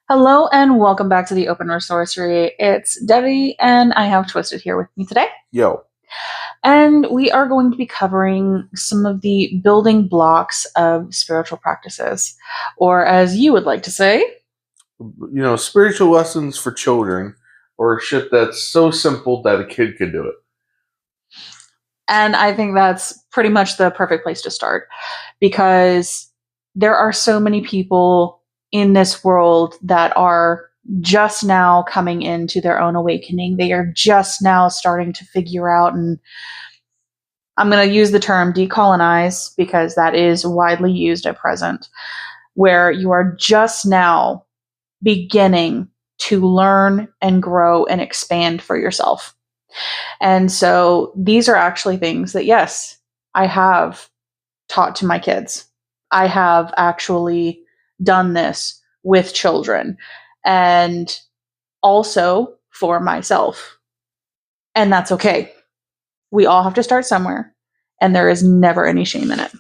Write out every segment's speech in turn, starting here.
Hello and welcome back to the Open Resourcery. It's Devi and I have Twisted here with me today. Yo. And we are going to be covering some of the building blocks of spiritual practices, or as you would like to say, Spiritual lessons for children, or shit that's so simple that a kid could do it. And I think that's pretty much the perfect place to start because there are so many people in this world that are just now coming into their own awakening. They are just now starting to figure out, and I'm going to use the term decolonize because that is widely used at present, where you are just now beginning to learn and grow and expand for yourself. And so these are actually things that, yes, I have taught to my kids. I have actually done this with children and also for myself. And that's okay. We all have to start somewhere, and there is never any shame in it.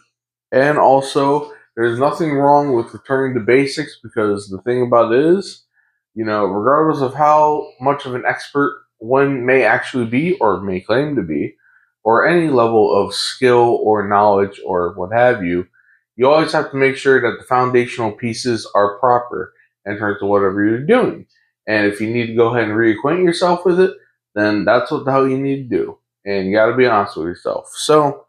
And also, there's nothing wrong with returning to basics because the thing about it is, regardless of how much of an expert one may actually be or may claim to be, or any level of skill or knowledge or what have you, you always have to make sure that the foundational pieces are proper in terms of whatever you're doing. And if you need to go ahead and reacquaint yourself with it, then that's what the hell you need to do. And you got to be honest with yourself. So,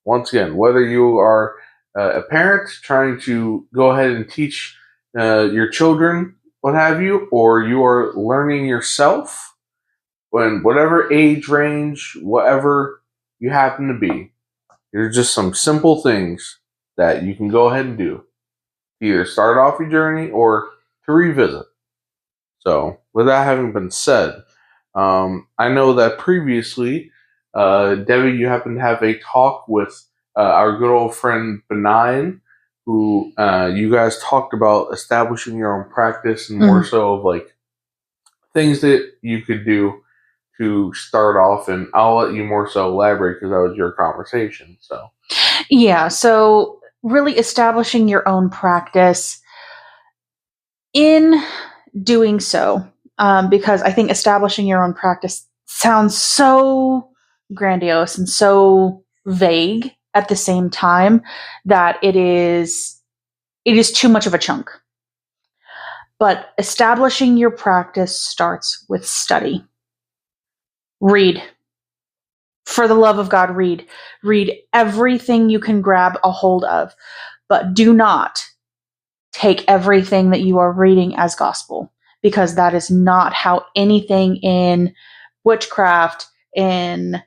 once again, whether you are a parent trying to go ahead and teach your children, what have you, or you are learning yourself, when whatever age range, whatever you happen to be, there's just some simple things that you can go ahead and do. Either start off your journey or to revisit. So, with that having been said, I know that previously, Debbie, you happened to have a talk with our good old friend Benign, who you guys talked about establishing your own practice and more so of like things that you could do to start off. And I'll let you more so elaborate because that was your conversation. So, yeah. So, really establishing your own practice in doing so, because I think establishing your own practice sounds so grandiose and so vague at the same time that it is too much of a chunk. But establishing your practice starts with study. Read. For the love of God, read. Read everything you can grab a hold of, but do not take everything that you are reading as gospel, because that is not how anything in witchcraft, in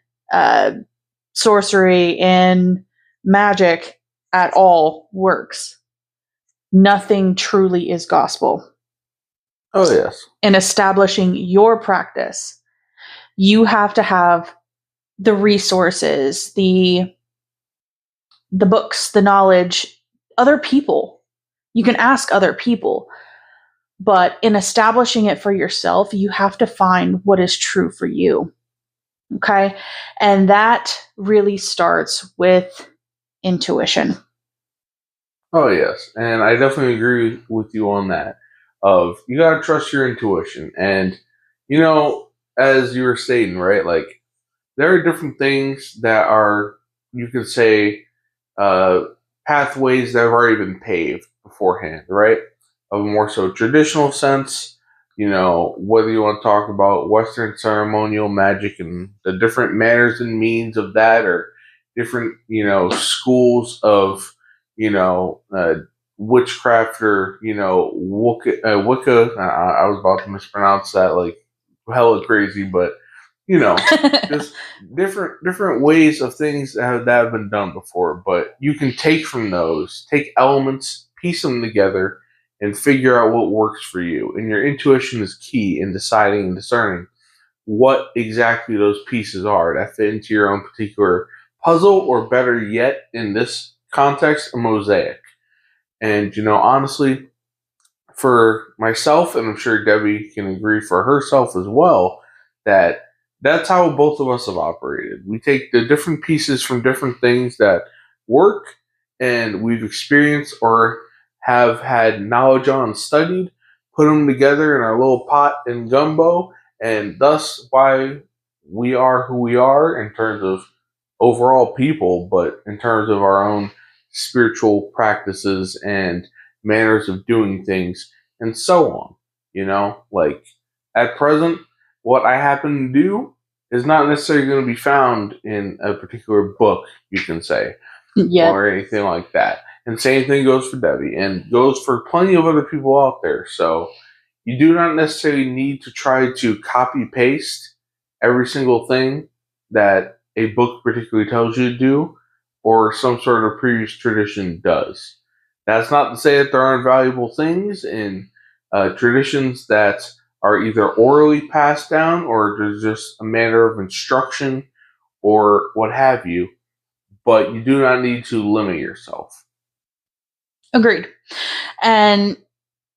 sorcery, in magic at all works. Nothing truly is gospel. Oh, yes. In establishing your practice, you have to have the resources, the books, the knowledge, other people. You can ask other people, but in establishing it for yourself, you have to find what is true for you. Okay? And that really starts with intuition. Oh, yes. And I definitely agree with you on that. Of you got to trust your intuition. And, as you were stating, right, like there are different things that are, you could say, pathways that have already been paved beforehand, right? Of a more so traditional sense, whether you want to talk about Western ceremonial magic and the different manners and means of that, or different, schools of, witchcraft or, Wicca. I was about to mispronounce that like hella crazy, but just different ways of things that have been done before. But you can take from those, take elements, piece them together, and figure out what works for you. And your intuition is key in deciding and discerning what exactly those pieces are that fit into your own particular puzzle, or better yet, in this context, a mosaic. And, honestly, for myself, and I'm sure Debbie can agree for herself as well, that's how both of us have operated. We take the different pieces from different things that work and we've experienced or have had knowledge on and studied put them together in our little pot and gumbo, and thus why we are who we are in terms of overall people, but in terms of our own spiritual practices and manners of doing things and so on. Like at present, what I happen to do is not necessarily going to be found in a particular book, you can say, or anything like that. And same thing goes for Devi and goes for plenty of other people out there. So you do not necessarily need to try to copy paste every single thing that a book particularly tells you to do or some sort of previous tradition does. That's not to say that there aren't valuable things in traditions that are either orally passed down or there's just a manner of instruction or what have you, but you do not need to limit yourself. Agreed. And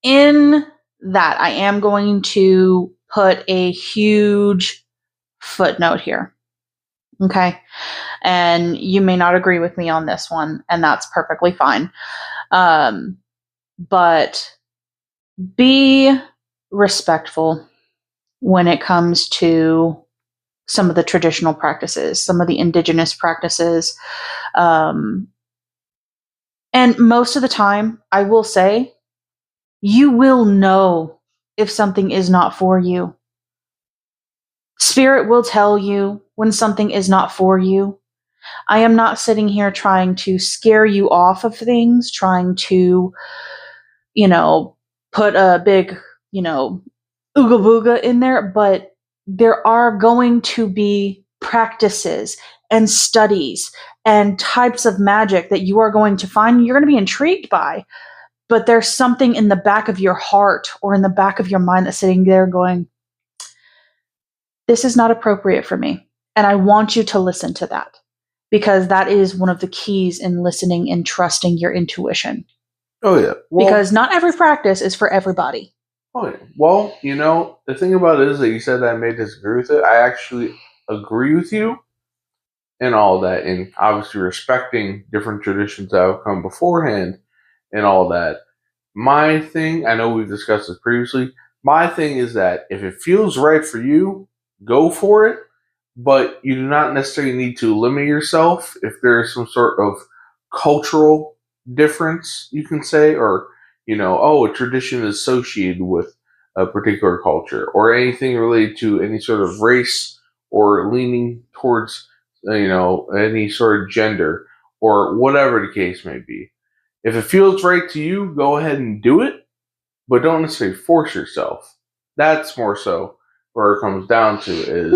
in that, I am going to put a huge footnote here. Okay. And you may not agree with me on this one, and that's perfectly fine. But be respectful when it comes to some of the traditional practices, some of the indigenous practices. And most of the time, I will say, you will know if something is not for you. Spirit will tell you when something is not for you. I am not sitting here trying to scare you off of things, trying to, put a big, ooga booga in there, but there are going to be practices and studies and types of magic that you are going to find you're going to be intrigued by. But there's something in the back of your heart or in the back of your mind that's sitting there going, this is not appropriate for me. And I want you to listen to that, because that is one of the keys in listening and trusting your intuition. Oh, yeah. Because not every practice is for everybody. Oh, yeah. Well, the thing about it is that you said that I may disagree with it. I actually agree with you and all that, and obviously respecting different traditions that have come beforehand and all that. My thing, I know we've discussed this previously, my thing is that if it feels right for you, go for it, but you do not necessarily need to limit yourself if there's some sort of cultural difference, you can say, or, a tradition is associated with a particular culture, or anything related to any sort of race or leaning towards, any sort of gender, or whatever the case may be. If it feels right to you, go ahead and do it, but don't necessarily force yourself. That's more so where it comes down to is,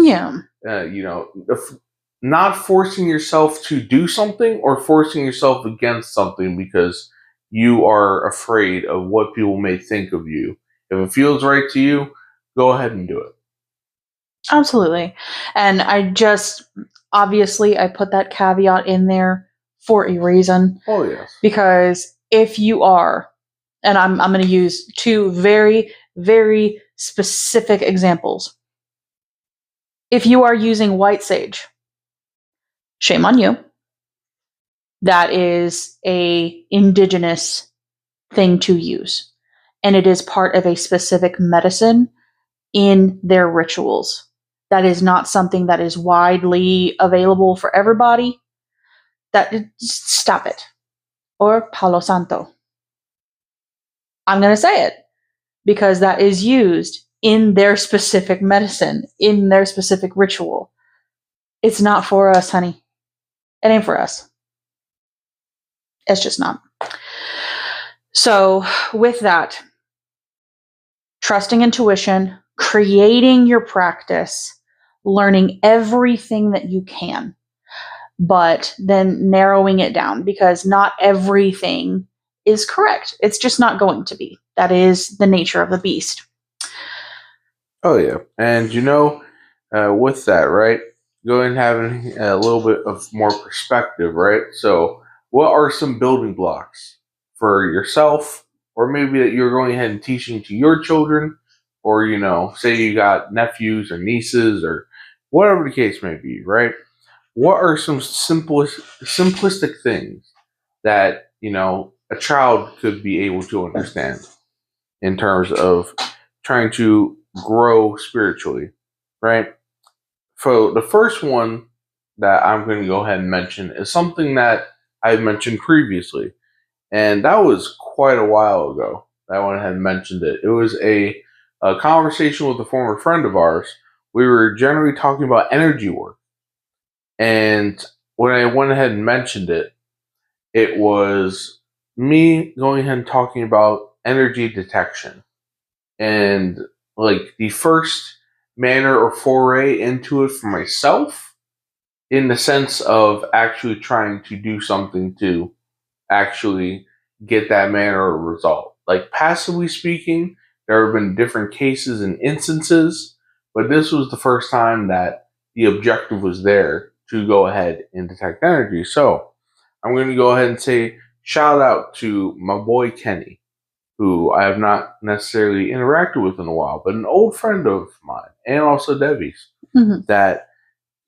not forcing yourself to do something or forcing yourself against something because you are afraid of what people may think of you. If it feels right to you, go ahead and do it. Absolutely. And obviously, I put that caveat in there for a reason. Oh, yes. Because if you are, and I'm going to use two very, very specific examples. If you are using white sage, shame on you. That is a indigenous thing to use. And it is part of a specific medicine in their rituals. That is not something that is widely available for everybody. Stop it. Or Palo Santo. I'm going to say it because that is used in their specific medicine, in their specific ritual. It's not for us, honey. It ain't for us. It's just not. So with that, trusting intuition, creating your practice, learning everything that you can, but then narrowing it down because not everything is correct. It's just not going to be. That is the nature of the beast. Oh, yeah. And, with that, right, go and having a little bit of more perspective, right? So what are some building blocks for yourself, or maybe that you're going ahead and teaching to your children, or, say you got nephews or nieces or whatever the case may be, right? What are some simplistic things that, a child could be able to understand? in terms of trying to grow spiritually, right? So the first one that I'm going to go ahead and mention is something that I mentioned previously, and that was quite a while ago that I went ahead and mentioned it. It was a conversation with a former friend of ours. We were generally talking about energy work, and when I went ahead and mentioned it, it was me going ahead and talking about energy detection and like the first manner or foray into it for myself in the sense of actually trying to do something to actually get that manner of result. Like passively speaking, there have been different cases and instances, but this was the first time that the objective was there to go ahead and detect energy. So I'm going to go ahead and say shout out to my boy Kenny, who I have not necessarily interacted with in a while, but an old friend of mine, and also Devi's, that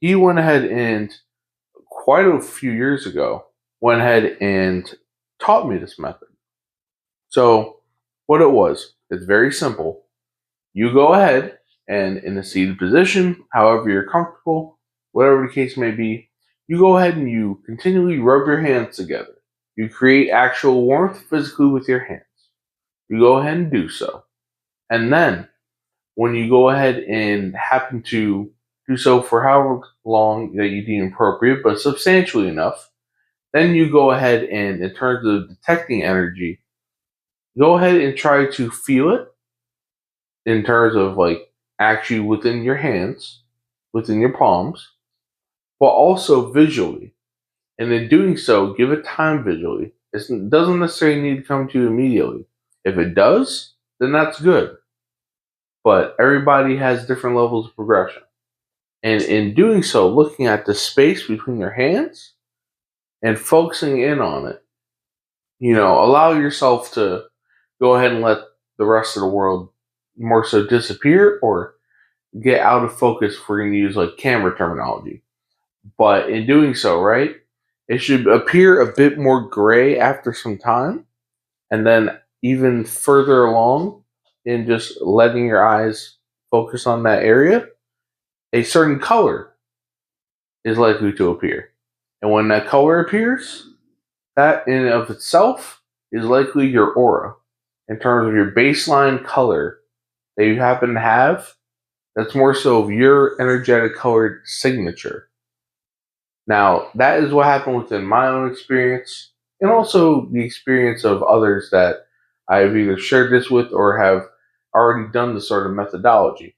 he went ahead and quite a few years ago went ahead and taught me this method. So what it was, it's very simple. You go ahead and in a seated position, however you're comfortable, whatever the case may be, you go ahead and you continually rub your hands together. You create actual warmth physically with your hands. You go ahead and do so. And then when you go ahead and happen to do so for however long that you deem appropriate, but substantially enough, then you go ahead and, in terms of detecting energy, go ahead and try to feel it in terms of like actually within your hands, within your palms, but also visually. And in doing so, give it time visually. It doesn't necessarily need to come to you immediately. If it does, then that's good. But everybody has different levels of progression. And in doing so, looking at the space between your hands and focusing in on it, allow yourself to go ahead and let the rest of the world more so disappear or get out of focus if we're going to use like camera terminology. But in doing so, right, it should appear a bit more gray after some time. And then even further along in just letting your eyes focus on that area, a certain color is likely to appear. And when that color appears, that in and of itself is likely your aura. In terms of your baseline color that you happen to have, that's more so of your energetic colored signature. Now, that is what happened within my own experience, and also the experience of others that I've either shared this with or have already done this sort of methodology.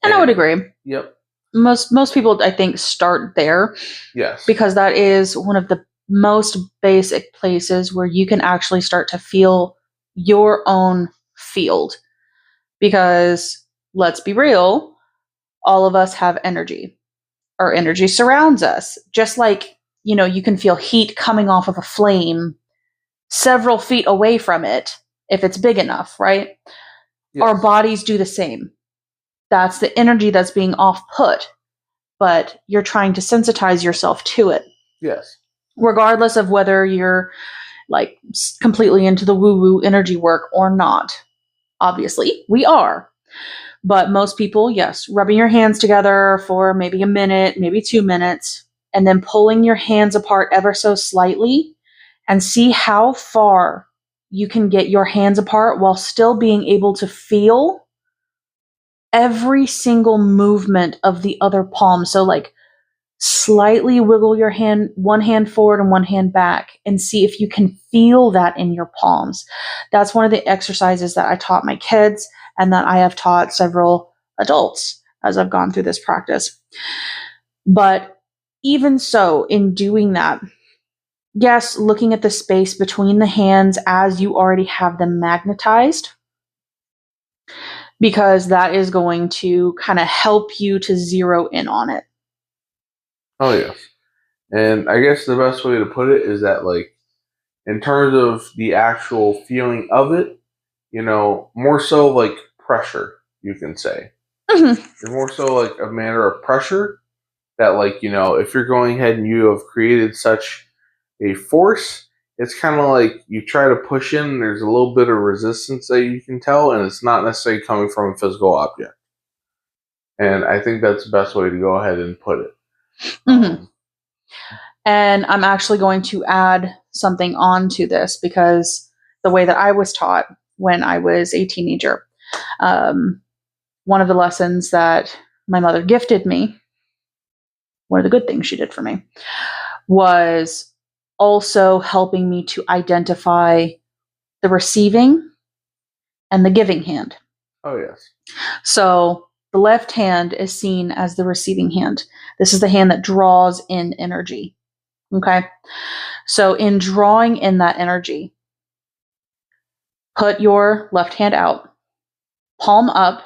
And I would agree. Yep. Most people, I think, start there. Yes. Because that is one of the most basic places where you can actually start to feel your own field. Because let's be real, all of us have energy. Our energy surrounds us. Just like, you can feel heat coming off of a flame several feet away from it if it's big enough, right? Yes. Our bodies do the same. That's the energy that's being off-put, but you're trying to sensitize yourself to it. Yes. Regardless of whether you're like completely into the woo-woo energy work or not. Obviously, we are. But most people, yes, rubbing your hands together for maybe a minute, maybe 2 minutes, and then pulling your hands apart ever so slightly and see how far you can get your hands apart while still being able to feel every single movement of the other palm. So like slightly wiggle your hand, one hand forward and one hand back, and see if you can feel that in your palms. That's one of the exercises that I taught my kids and that I have taught several adults as I've gone through this practice. But even so, in doing that, yes, looking at the space between the hands as you already have them magnetized, because that is going to kind of help you to zero in on it. Oh, yes. And I guess the best way to put it is that, like, in terms of the actual feeling of it, more so like pressure, you can say. Mm-hmm. It's more so like a matter of pressure that, like, if you're going ahead and you have created such a force it's kind of like you try to push in, there's a little bit of resistance that you can tell, and it's not necessarily coming from a physical object. And I think that's the best way to go ahead and put it. Mm-hmm. And I'm actually going to add something onto this, because the way that I was taught when I was a teenager, one of the lessons that my mother gifted me, one of the good things she did for me, was also helping me to identify the receiving and the giving hand. Oh, yes. So the left hand is seen as the receiving hand. This is the hand that draws in energy. Okay. So in drawing in that energy, put your left hand out, palm up,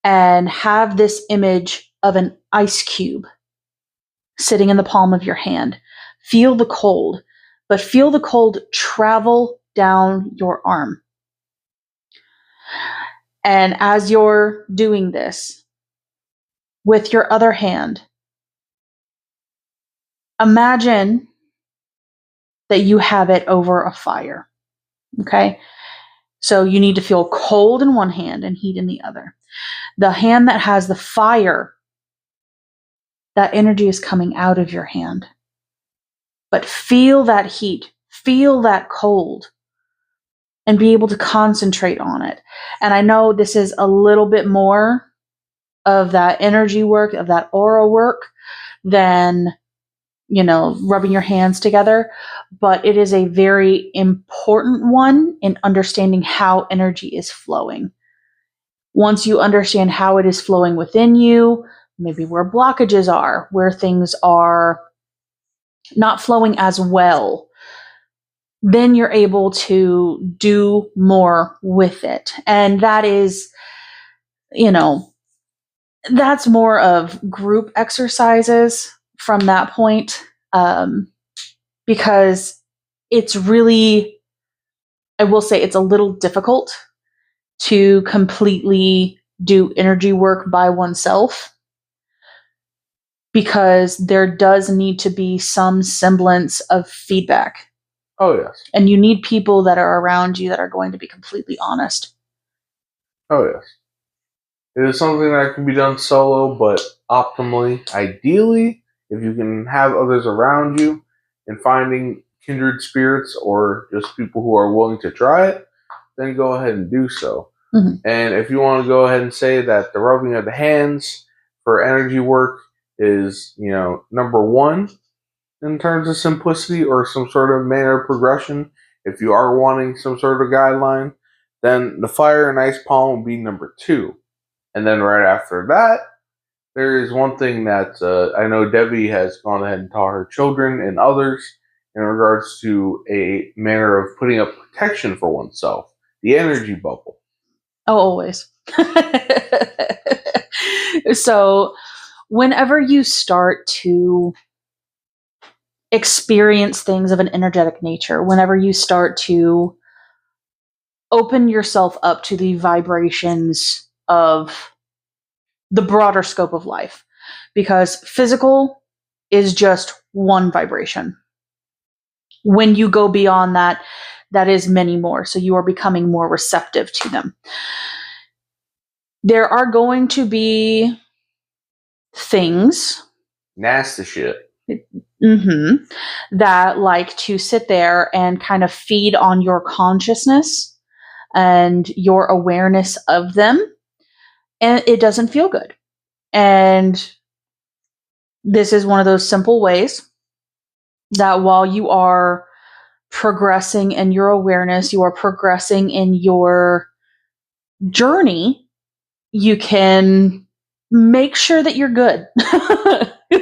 and have this image of an ice cube sitting in the palm of your hand. Feel the cold, but feel the cold travel down your arm. And as you're doing this, with your other hand, imagine that you have it over a fire. Okay? So you need to feel cold in one hand and heat in the other. The hand that has the fire, that energy is coming out of your hand. But feel that heat, feel that cold, and be able to concentrate on it. And I know this is a little bit more of that energy work, of that aura work, than, rubbing your hands together. But it is a very important one in understanding how energy is flowing. Once you understand how it is flowing within you, maybe where blockages are, where things are not flowing as well, then you're able to do more with it. And that is, that's more of group exercises from that point, because it's really, I will say, it's a little difficult to completely do energy work by oneself, because there does need to be some semblance of feedback. Oh, yes. And you need people that are around you that are going to be completely honest. Oh, yes. It is something that can be done solo, but optimally, ideally, if you can have others around you and finding kindred spirits or just people who are willing to try it, then go ahead and do so. Mm-hmm. And if you want to go ahead and say that the rubbing of the hands for energy work is, number one in terms of simplicity or some sort of manner of progression, if you are wanting some sort of guideline, then the fire and ice palm will be number two. And then right after that, there is one thing that I know Devi has gone ahead and taught her children and others in regards to a manner of putting up protection for oneself, the energy bubble. Oh, always. So whenever you start to experience things of an energetic nature, whenever you start to open yourself up to the vibrations of the broader scope of life, because physical is just one vibration. When you go beyond that, that is many more. So you are becoming more receptive to them. There are going to be things, nasty shit, that like to sit there and kind of feed on your consciousness and your awareness of them. And it doesn't feel good. And this is one of those simple ways that while you are progressing in your awareness, you are progressing in your journey, you can make sure that you're good.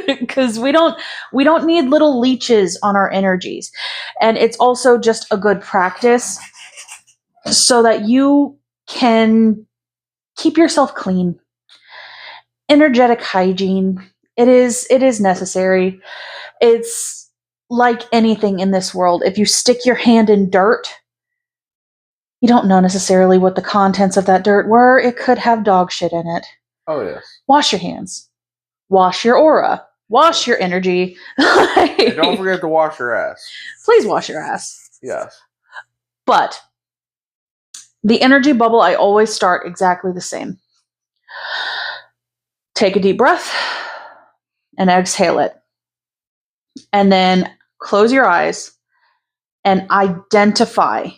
Because we don't need little leeches on our energies. And it's also just a good practice so that you can keep yourself clean. Energetic hygiene, it is necessary. It's like anything in this world. If you stick your hand in dirt, you don't know necessarily what the contents of that dirt were. It could have dog shit in it. Oh, yes. Wash your hands. Wash your aura. Wash your energy. And don't forget to wash your ass. Please wash your ass. Yes. But the energy bubble, I always start exactly the same. Take a deep breath and exhale it. And then close your eyes and identify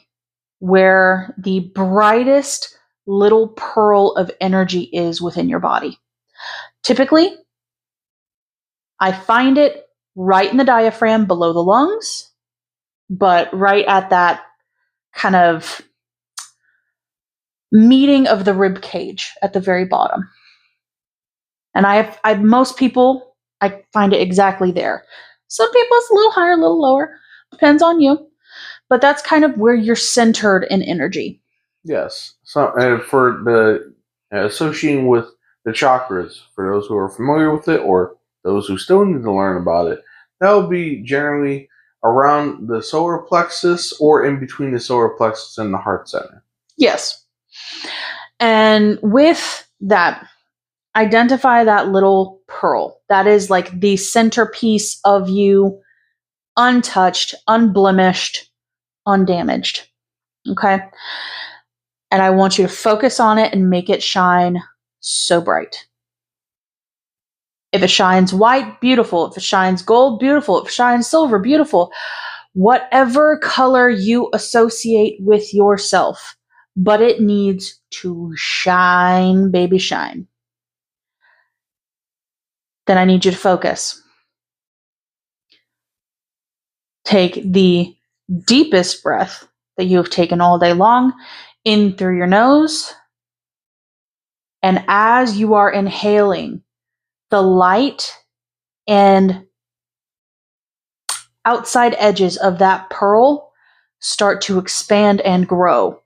where the brightest little pearl of energy is within your body. Typically, I find it right in the diaphragm below the lungs, but right at that kind of meeting of the rib cage at the very bottom. And most people, I find it exactly there. Some people it's a little higher, a little lower, depends on you. But that's kind of where you're centered in energy. Yes. So, and for the associating with the chakras, for those who are familiar with it or those who still need to learn about it, that will be generally around the solar plexus or in between the solar plexus and the heart center. Yes. And with that, identify that little pearl. That is like the centerpiece of you, untouched, unblemished, undamaged. Okay? And I want you to focus on it and make it shine so bright. If it shines white, beautiful. If it shines gold, beautiful. If it shines silver, beautiful. Whatever color you associate with yourself, but it needs to shine, baby, shine. Then I need you to focus. Take the deepest breath that you have taken all day long in through your nose. And as you are inhaling, the light and outside edges of that pearl start to expand and grow.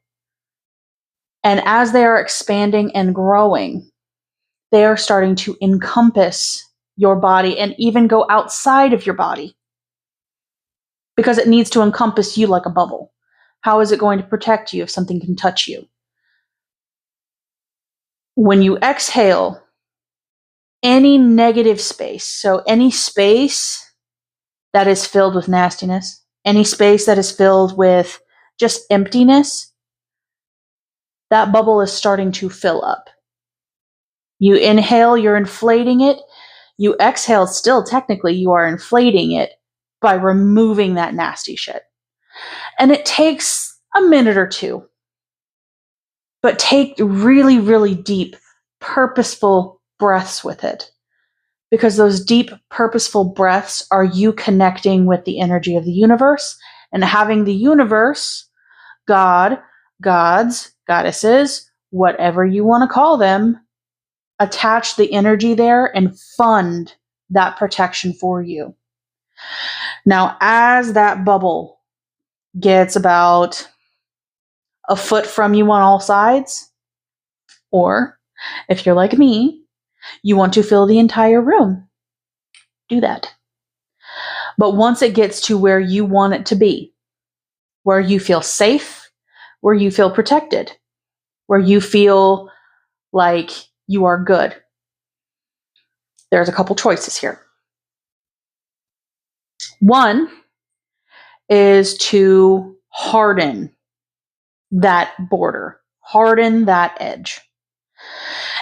And as they are expanding and growing, they are starting to encompass your body and even go outside of your body because it needs to encompass you like a bubble. How is it going to protect you if something can touch you? When you exhale, any negative space, so any space that is filled with nastiness, any space that is filled with just emptiness, that bubble is starting to fill up. You inhale, you're inflating it. You exhale, still technically you are inflating it by removing that nasty shit. And it takes a minute or two. But take really, really deep, purposeful breaths with it. Because those deep, purposeful breaths are you connecting with the energy of the universe and having the universe, God, gods, goddesses, whatever you want to call them, attach the energy there and fund that protection for you. Now, as that bubble gets about a foot from you on all sides, or if you're like me, you want to fill the entire room, do that. But once it gets to where you want it to be, where you feel safe, where you feel protected, where you feel like you are good, there's a couple choices here. One is to harden that border, harden that edge.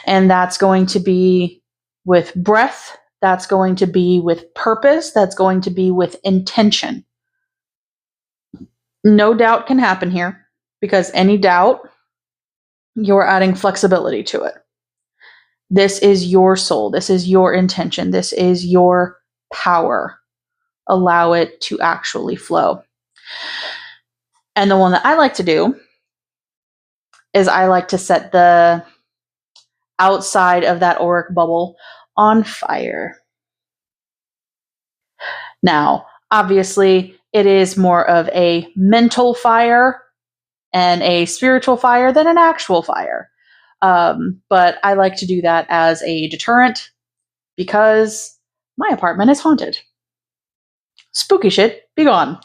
And that's going to be with breath, that's going to be with purpose, that's going to be with intention. No doubt can happen here because any doubt, you're adding flexibility to it. This is your soul. This is your intention. This is your power. Allow it to actually flow. And the one that I like to do is I like to set the outside of that auric bubble on fire. Now, obviously, it is more of a mental fire and a spiritual fire than an actual fire. But I like to do that as a deterrent because my apartment is haunted. Spooky shit, be gone.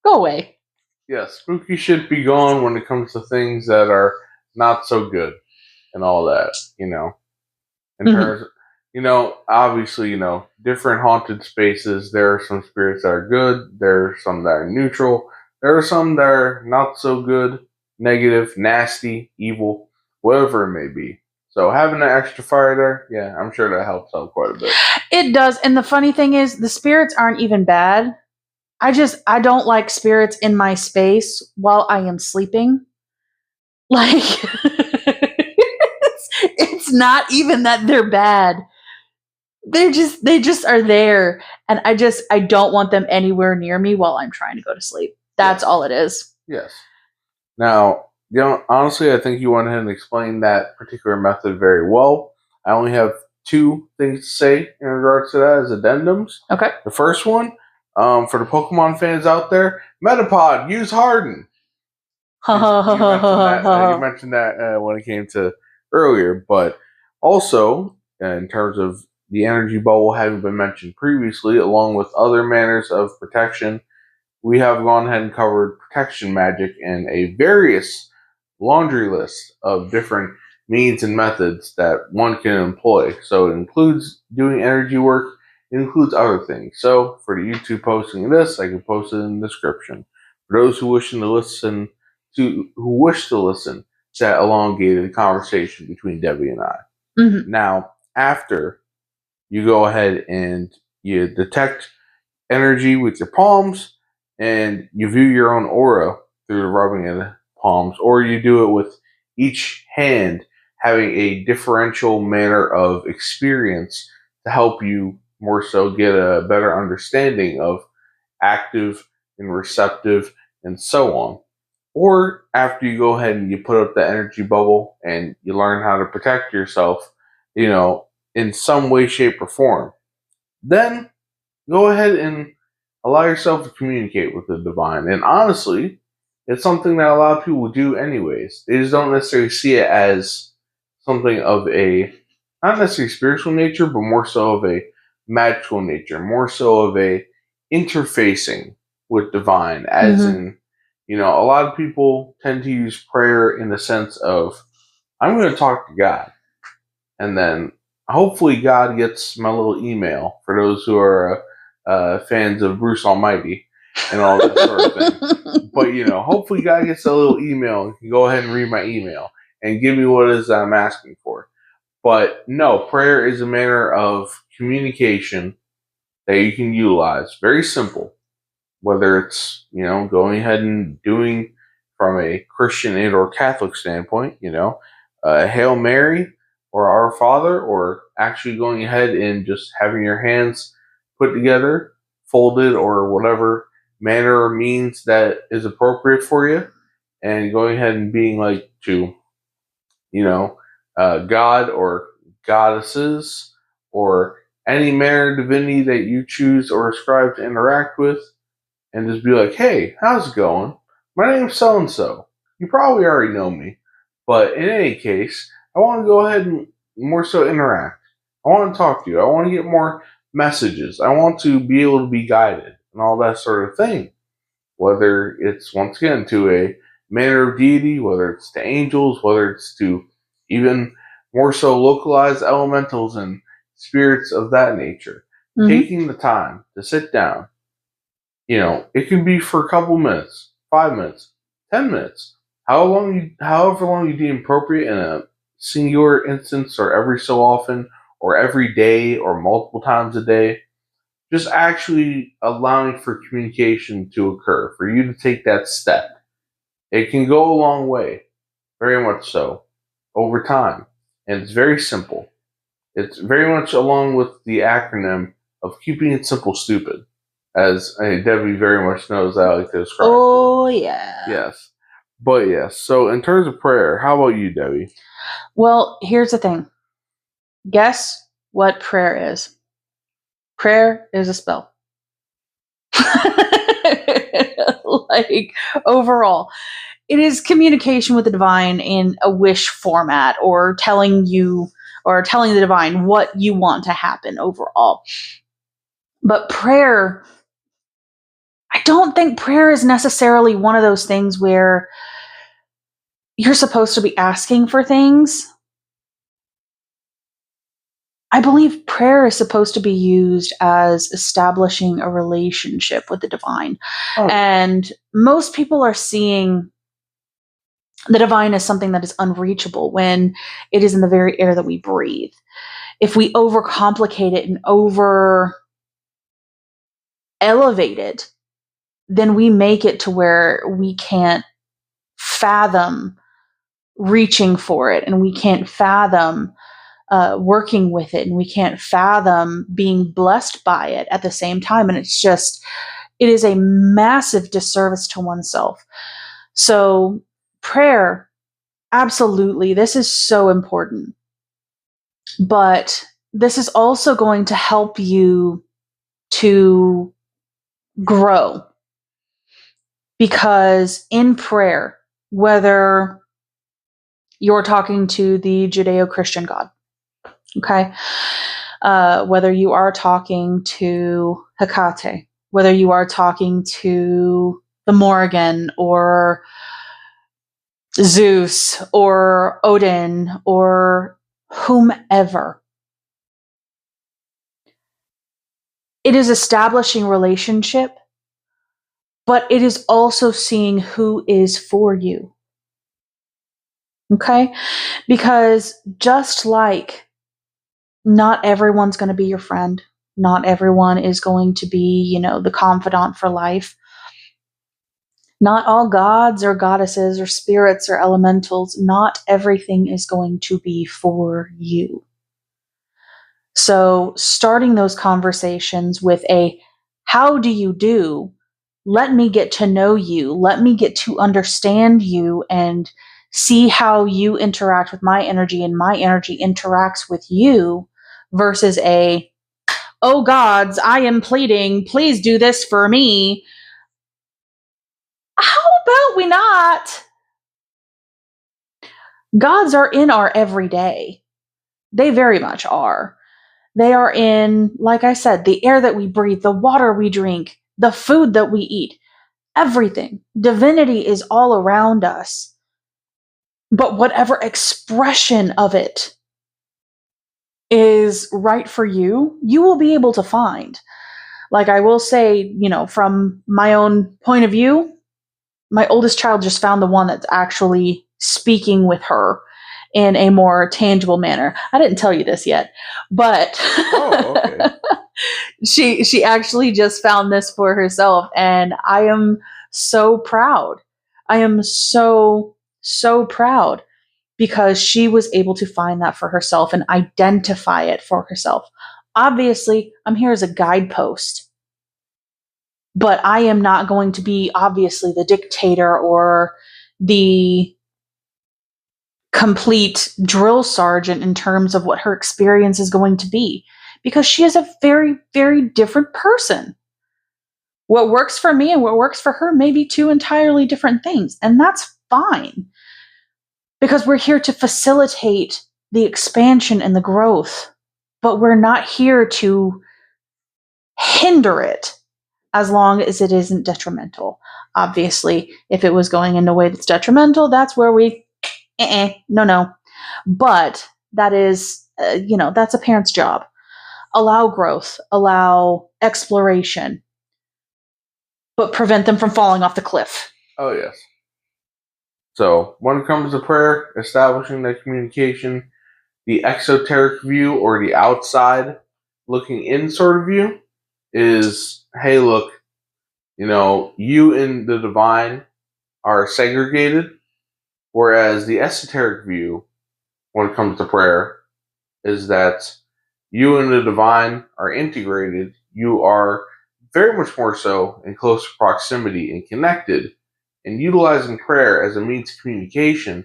Go away. Yeah, spooky shit be gone when it comes to things that are not so good and all that, in terms, obviously, different haunted spaces. There are some spirits that are good. There are some that are neutral. There are some that are not so good, negative, nasty, evil, whatever it may be. So having an extra fire there, yeah, I'm sure that helps out quite a bit. It does. And the funny thing is, the spirits aren't even bad. I don't like spirits in my space while I am sleeping. Like, it's not even that they're bad. They just are there, and I don't want them anywhere near me while I'm trying to go to sleep. That's all it is. Yes. Now, honestly, I think you went ahead and explained that particular method very well. I only have two things to say in regards to that as addendums. Okay. The first one, for the Pokemon fans out there, Metapod, use Harden. You mentioned that when it came to earlier, but also in terms of the energy bubble having been mentioned previously, along with other manners of protection, we have gone ahead and covered protection magic in a various laundry list of different means and methods that one can employ. So it includes doing energy work, it includes other things. So for the YouTube posting this, I can post it in the description. For those who wish to listen to that elongated conversation between Debbie and I. Mm-hmm. Now, after you go ahead and you detect energy with your palms, and you view your own aura through the rubbing of the palms, or you do it with each hand having a differential manner of experience to help you more so get a better understanding of active and receptive and so on. Or after you go ahead and you put up the energy bubble and you learn how to protect yourself, in some way, shape, or form, then go ahead and allow yourself to communicate with the divine. And honestly, it's something that a lot of people do anyways. They just don't necessarily see it as something of a, not necessarily spiritual nature, but more so of a magical nature, more so of a interfacing with divine, as in, a lot of people tend to use prayer in the sense of, I'm going to talk to God. And then hopefully God gets my little email, for those who are fans of Bruce Almighty and all that sort of thing. But, hopefully God gets a little email and can go ahead and read my email and give me what it is that I'm asking for. But no, prayer is a manner of communication that you can utilize. Very simple. Whether it's, going ahead and doing from a Christian and or Catholic standpoint, Hail Mary or Our Father, or actually going ahead and just having your hands put together, folded, or whatever manner or means that is appropriate for you, and going ahead and being like to, God or goddesses or any manner of divinity that you choose or ascribe to interact with, and just be like, hey, how's it going? My name's so-and-so. You probably already know me. But in any case, I want to go ahead and more so interact. I want to talk to you. I want to get more messages. I want to be able to be guided and all that sort of thing. Whether it's, once again, to a manner of deity, whether it's to angels, whether it's to even more so localized elementals and spirits of that nature. Mm-hmm. Taking the time to sit down, it can be for a couple minutes, 5 minutes, 10 minutes, however long you deem appropriate in a singular instance, or every so often, or every day, or multiple times a day. Just actually allowing for communication to occur, for you to take that step. It can go a long way, very much so, over time. And it's very simple. It's very much along with the acronym of keeping it simple, stupid. As Debbie very much knows, I like to describe. Oh, yeah. Yes. But yes, so in terms of prayer, how about you, Debbie? Well, here's the thing. Guess what prayer is? Prayer is a spell. Like, overall, it is communication with the divine in a wish format, or telling the divine what you want to happen overall. But prayer, I don't think prayer is necessarily one of those things where you're supposed to be asking for things. I believe prayer is supposed to be used as establishing a relationship with the divine. Oh. And most people are seeing the divine as something that is unreachable when it is in the very air that we breathe. If we overcomplicate it and over elevate it, then we make it to where we can't fathom reaching for it, and we can't fathom working with it, and we can't fathom being blessed by it at the same time. And it's just, it is a massive disservice to oneself. So prayer, absolutely, this is so important. But this is also going to help you to grow, because in prayer, whether you're talking to the Judeo-Christian God, okay, whether you are talking to Hecate, whether you are talking to the Morrigan or Zeus or Odin or whomever, it is establishing relationship, but it is also seeing who is for you. Okay? Because just like not everyone's going to be your friend, not everyone is going to be, the confidant for life. Not all gods or goddesses or spirits or elementals, not everything is going to be for you. So starting those conversations with a, how do you do? Let me get to know you. Let me get to understand you and see how you interact with my energy and my energy interacts with you, versus a, oh gods, I am pleading, please do this for me. How about we not? Gods are in our everyday. They very much are. They are in, like I said, the air that we breathe, the water we drink, the food that we eat, everything. Divinity is all around us. But whatever expression of it is right for you, you will be able to find. Like I will say, from my own point of view, my oldest child just found the one that's actually speaking with her in a more tangible manner. I didn't tell you this yet, but okay. she actually just found this for herself, and I am so proud. I am so proud, because she was able to find that for herself and identify it for herself. Obviously, I'm here as a guidepost, but I am not going to be obviously the dictator or the complete drill sergeant in terms of what her experience is going to be, because she is a very, very different person. What works for me and what works for her may be two entirely different things, and that's fine, because we're here to facilitate the expansion and the growth, but we're not here to hinder it as long as it isn't detrimental. Obviously, if it was going in a way that's detrimental, that's where we, no. But that is, that's a parent's job. Allow growth, allow exploration, but prevent them from falling off the cliff. Oh, yes. So, when it comes to prayer, establishing that communication, the exoteric view or the outside looking in sort of view is, hey, look, you and the divine are segregated, whereas the esoteric view, when it comes to prayer, is that you and the divine are integrated. You are very much more so in close proximity and connected, and utilizing prayer as a means of communication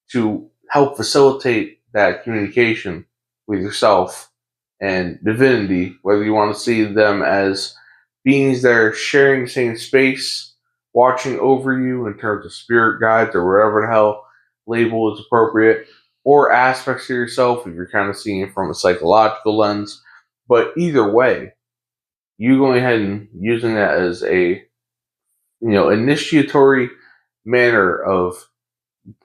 to help facilitate that communication with yourself and divinity, whether you want to see them as beings that are sharing the same space, watching over you in terms of spirit guides or whatever the hell label is appropriate, or aspects of yourself if you're kind of seeing it from a psychological lens. But either way, you going ahead and using that as a initiatory manner of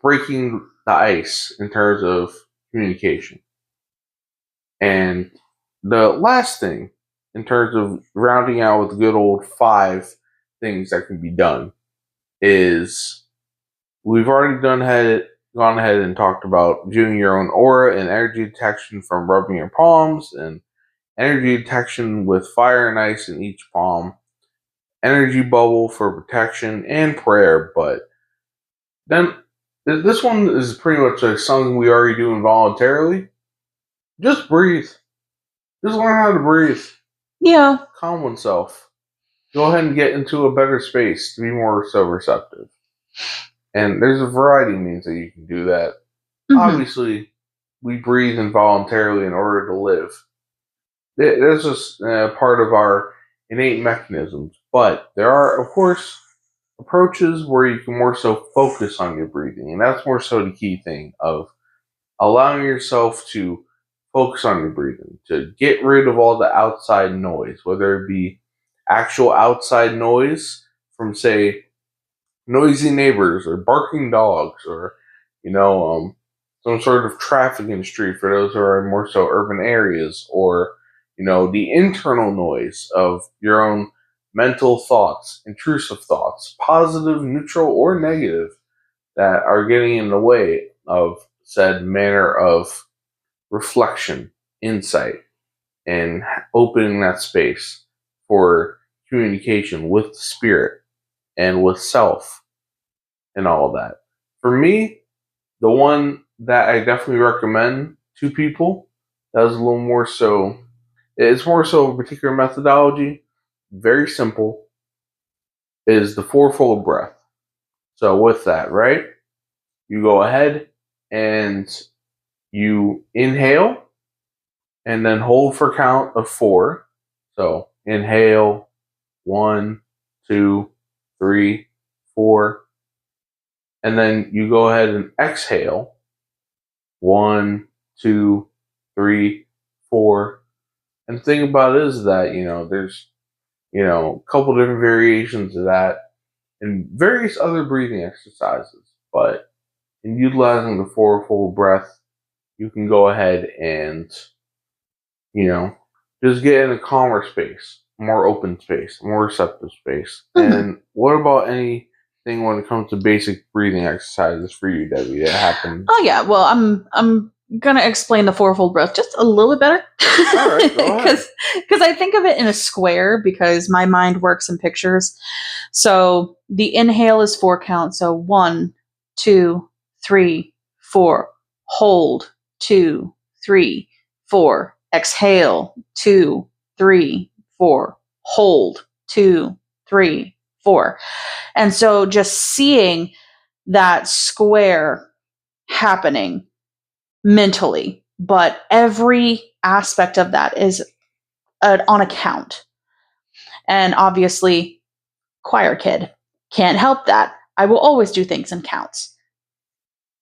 breaking the ice in terms of communication. And the last thing, in terms of rounding out with the good old 5 things that can be done, is we've already gone ahead and talked about viewing your own aura and energy detection from rubbing your palms, and energy detection with fire and ice in each palm, energy bubble for protection, and prayer. But then this one is pretty much like something we already do involuntarily. Just breathe. Just learn how to breathe. Yeah. Calm oneself. Go ahead and get into a better space to be more so receptive. And there's a variety of means that you can do that. Mm-hmm. Obviously, we breathe involuntarily in order to live. That's just part of our innate mechanisms. But there are, of course, approaches where you can more so focus on your breathing. And that's more so the key thing of allowing yourself to focus on your breathing, to get rid of all the outside noise, whether it be actual outside noise from, say, noisy neighbors or barking dogs, or some sort of traffic in the street for those who are in more so urban areas, or the internal noise of your own mental thoughts, intrusive thoughts, positive, neutral, or negative, that are getting in the way of said manner of reflection, insight, and opening that space for communication with the spirit and with self and all of that. For me, the one that I definitely recommend to people that is a little more so, it's more so a particular methodology, very simple, is the 4-fold breath. So with that, right, you go ahead and you inhale and then hold for count of 4. So inhale, 1, 2, 3, 4. And then you go ahead and exhale, 1, 2, 3, 4. And the thing about it is that, there's, a couple different variations of that and various other breathing exercises. But in utilizing the 4-fold breath, you can go ahead and, just get in a calmer space, more open space, more receptive space. Mm-hmm. And what about anything when it comes to basic breathing exercises for you, Debbie, that happens? Oh yeah, well, I'm gonna explain the 4-fold breath just a little bit better. All right, go ahead. Because I think of it in a square, because my mind works in pictures. So the inhale is 4 count. So 1, 2, 3, 4. Hold, 2, 3, 4. Exhale, 2, 3, 4. Hold, 2, 3, 4. And so just seeing that square happening mentally, but every aspect of that is on a count. And obviously, choir kid, can't help that. I will always do things in counts.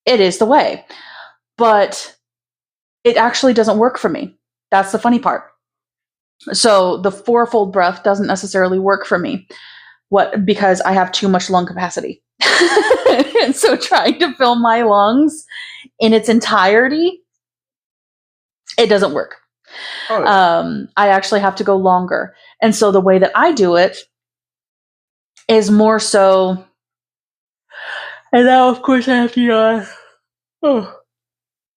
It is the way. But it actually doesn't work for me. That's the funny part. So the 4-fold breath doesn't necessarily work for me. Because I have too much lung capacity. And so trying to fill my lungs in its entirety, it doesn't work. Oh, yeah. I actually have to go longer. And so the way that I do it is more so, and now of course I have to yawn. Oh,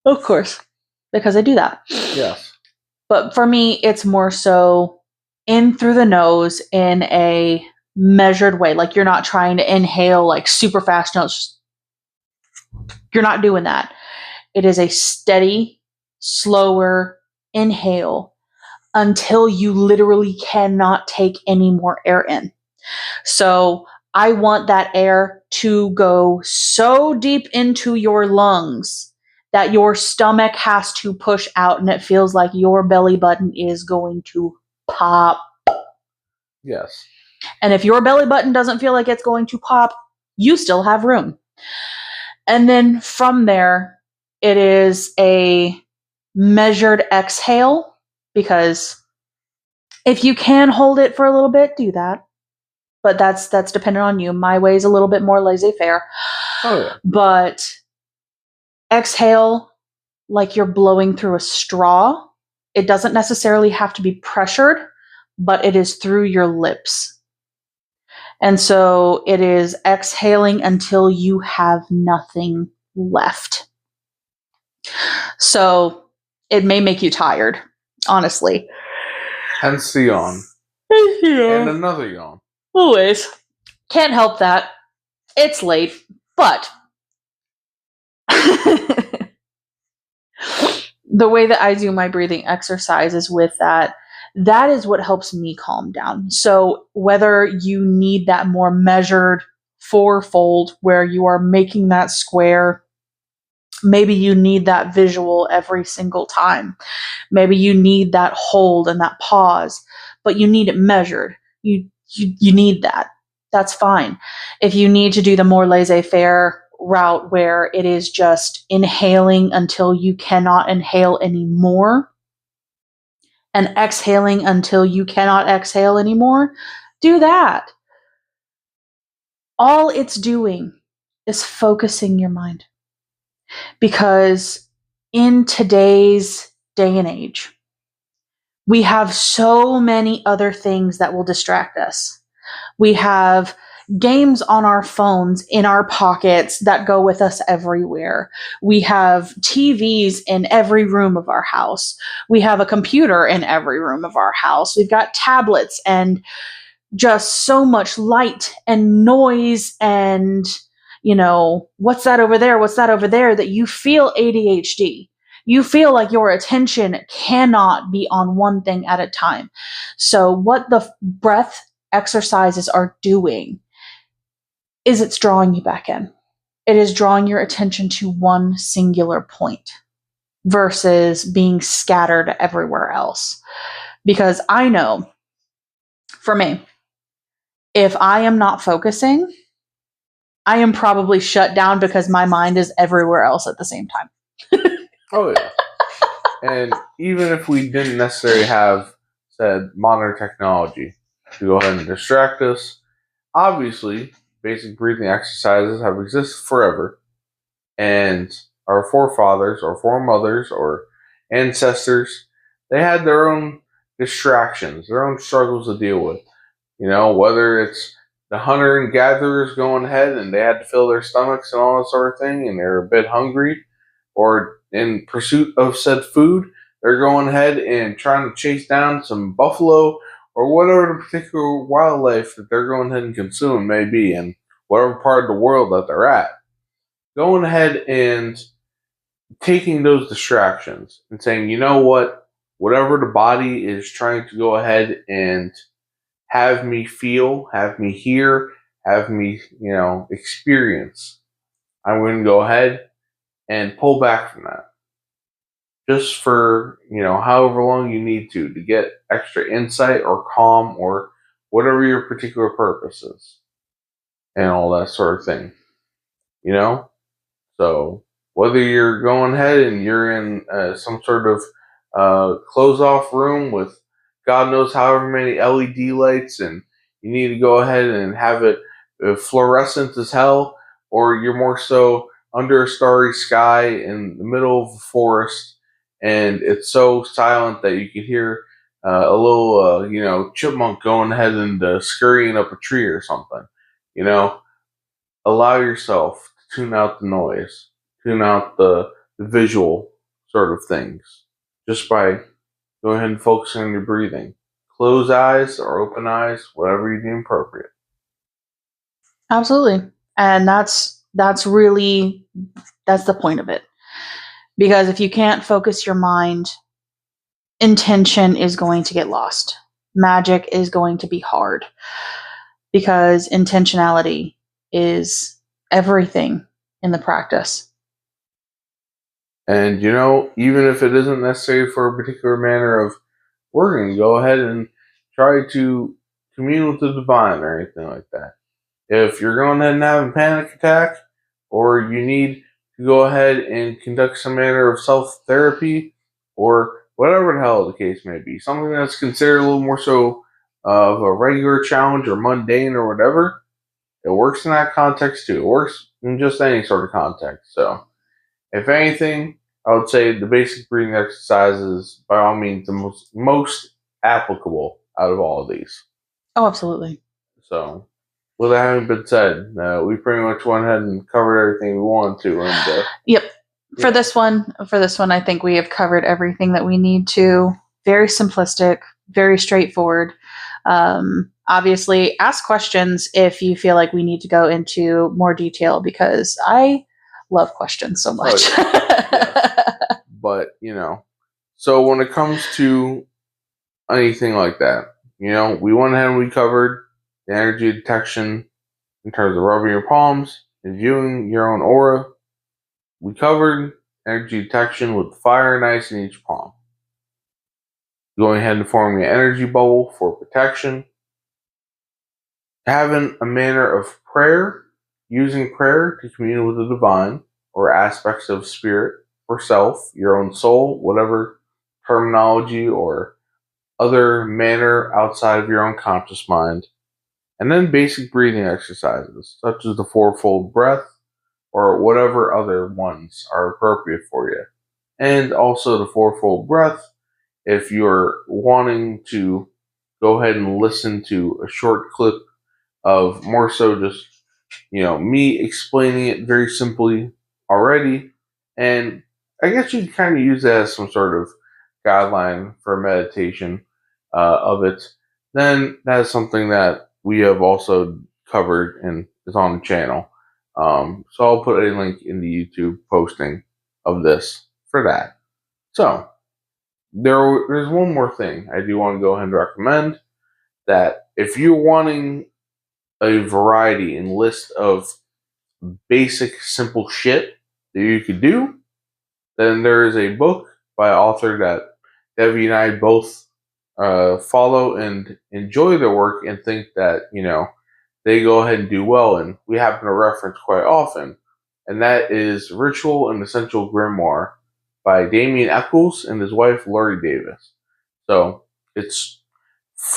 of course, because I do that. Yes. But for me, it's more so in through the nose in a measured way. Like, you're not trying to inhale like super fast notes. You're not doing that. It is a steady, slower inhale until you literally cannot take any more air in. So I want that air to go so deep into your lungs that your stomach has to push out, and it feels like your belly button is going to pop. Yes. And if your belly button doesn't feel like it's going to pop, you still have room. And then from there, it is a measured exhale, because if you can hold it for a little bit, do that. But that's dependent on you. My way is a little bit more laissez-faire. Oh, yeah. But exhale like you're blowing through a straw, it doesn't necessarily have to be pressured, but it is through your lips. And so it is exhaling until you have nothing left. So it may make you tired, honestly. Hence the yawn. And another yawn. Always. Can't help that. It's late, but the way that I do my breathing exercises with that is what helps me calm down. So whether you need that more measured fourfold where you are making that square, maybe you need that visual every single time. Maybe you need that hold and that pause, but you need it measured. You need that. That's fine. If you need to do the more laissez-faire route where it is just inhaling until you cannot inhale anymore and exhaling until you cannot exhale anymore, do that. All it's doing is focusing your mind. Because in today's day and age, we have so many other things that will distract us. We have games on our phones in our pockets that go with us everywhere. We have TVs in every room of our house. We have a computer in every room of our house. We've got tablets and just so much light and noise and, what's that over there? What's that over there? That you feel ADHD. You feel like your attention cannot be on one thing at a time. So what the breath exercises are doing is it's drawing you back in. It is drawing your attention to one singular point versus being scattered everywhere else. Because I know, for me, if I am not focusing, I am probably shut down because my mind is everywhere else at the same time. Oh, yeah. And even if we didn't necessarily have said modern technology to go ahead and distract us, obviously, basic breathing exercises have existed forever. And our forefathers or foremothers or ancestors, they had their own distractions, their own struggles to deal with. Whether it's the hunter and gatherers going ahead and they had to fill their stomachs and all that sort of thing and they're a bit hungry, or in pursuit of said food, they're going ahead and trying to chase down some buffalo or whatever the particular wildlife that they're going ahead and consume may be in whatever part of the world that they're at. Going ahead and taking those distractions and saying, you know what, whatever the body is trying to go ahead and have me feel, have me hear, have me, experience, I'm going to go ahead and pull back from that. Just for, however long you need to get extra insight or calm or whatever your particular purpose is. And all that sort of thing. So whether you're going ahead and you're in some sort of close off room with God knows however many LED lights and you need to go ahead and have it fluorescent as hell, or you're more so under a starry sky in the middle of a forest and it's so silent that you can hear a little chipmunk going ahead and scurrying up a tree or something. Allow yourself to tune out the noise, tune out the visual sort of things, just by going ahead and focusing on your breathing. Close eyes or open eyes, whatever you deem appropriate. Absolutely. And that's the point of it. Because if you can't focus your mind, intention is going to get lost. Magic is going to be hard. Because intentionality is everything in the practice. And, even if it isn't necessary for a particular manner of working, go ahead and try to commune with the divine or anything like that. If you're going ahead and having a panic attack, or you need to go ahead and conduct some manner of self-therapy, or whatever the hell the case may be, something that's considered a little more so of a regular challenge or mundane or whatever, it works in that context too. It works in just any sort of context. So, if anything, I would say the basic breathing exercise is by all means the most applicable out of all of these. Oh, absolutely. So, with that having been said, we pretty much went ahead and covered everything we wanted to. And yep. For this one, I think we have covered everything that we need to. Very simplistic, very straightforward. Obviously, ask questions if you feel like we need to go into more detail, because I love questions so much. Oh, yes. But, so when it comes to anything like that, we went ahead and we covered the energy detection in terms of rubbing your palms and viewing your own aura. We covered energy detection with fire and ice in each palm. Going ahead and forming an energy bubble for protection. Having a manner of prayer, using prayer to commune with the divine or aspects of spirit or self, your own soul, whatever terminology or other manner outside of your own conscious mind. And then basic breathing exercises, such as the fourfold breath or whatever other ones are appropriate for you. And also the fourfold breath, if you're wanting to go ahead and listen to a short clip of more so just, me explaining it very simply already. And I guess you can kind of use that as some sort of guideline for meditation of it. Then that is something that we have also covered and is on the channel. So I'll put a link in the YouTube posting of this for that. So there's one more thing I do want to go ahead and recommend, that if you're wanting a variety and list of basic, simple shit that you could do, then there is a book by an author that Devi and I both follow and enjoy their work and think that, they go ahead and do well, and we happen to reference quite often. And that is Ritual and Essential Grimoire by Damien Eccles and his wife, Laurie Davis. So it's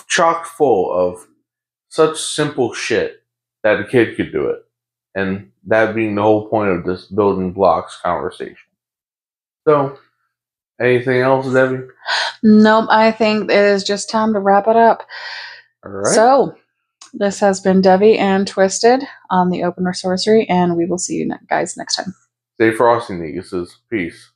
chock full of such simple shit that a kid could do it. And that being the whole point of this building blocks conversation. So, anything else, Debbie? Nope, I think it is just time to wrap it up. All right. So, this has been Devi and Twisted on the Open Sorcery, and we will see you guys next time. Stay frosty, Neguses. Peace.